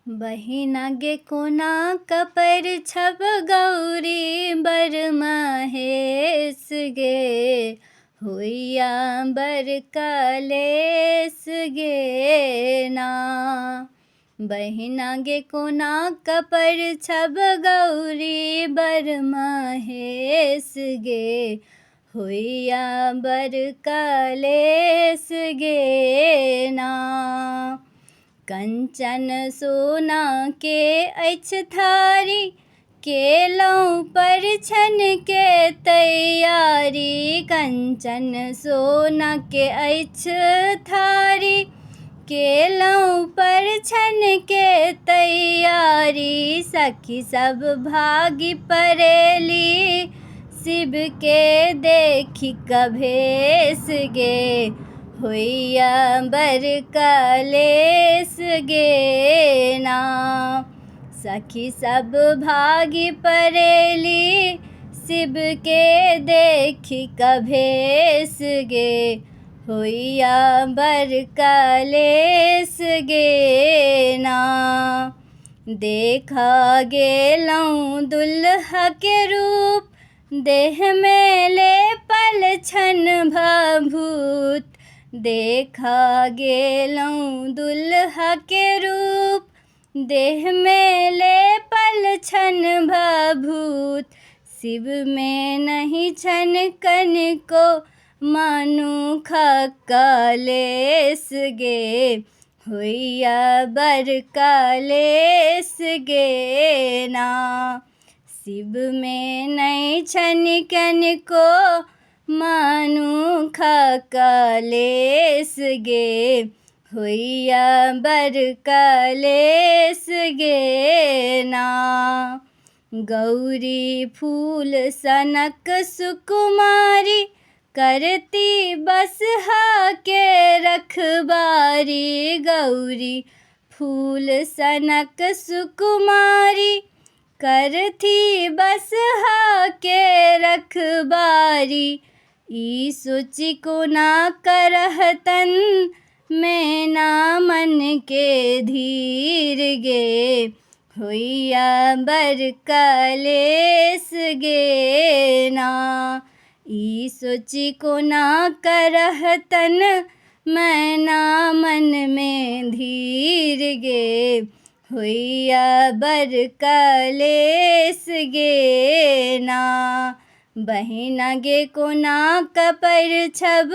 बहिना गे कोना कपर छब गौरी बर महेश गे होइया बर कलेस गे ना। बहिना गे कोना कपर छब गौरी बर महेश गे होइया बर कलेस गे ना। कंचन सोना के अछि थारी केलौं परिछन के तैयारी। कंचन सोना के अछि थारी केलौं परिछन के तैयारी। सखी सब भागी परेली शिव के देखी कभेश गे होइया बर कलेस गे ना। सखी सब भागी परेली शिव के देखी कभेश गे होइया बर कलेस गे ना। देखा गेलौं दुल्हा के रूप देह में लेपल छन भभूत। देखा गेलौं दुल्हा के रूप देह में लेपल छन भभूत। शिव में नहीं छन कनिको मनुखा कलेस गे होइया बर कलेस गे ना। शिव में नहीं छन कनिको मनुखा कलेस गे होइया बर कलेस गे ना। गौरी फूल सनक सुकुमारी करती बसहा के रखबारी। गौरी फूल सनक सुकुमारी करती बसहा के रखबारी। ई सोची को ना करहतन मैं ना मन के धीर गे होइया बर कलेस गे ना। ई सोची को ना करहतन मैं ना मन में धीर गे होइया बर कलेस गे ना। बहिना गे कोना कपर छब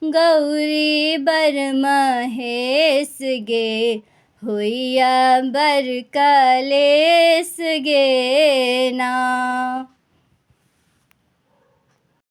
गौरी बर महेश गे होइया बर कलेस गे ना।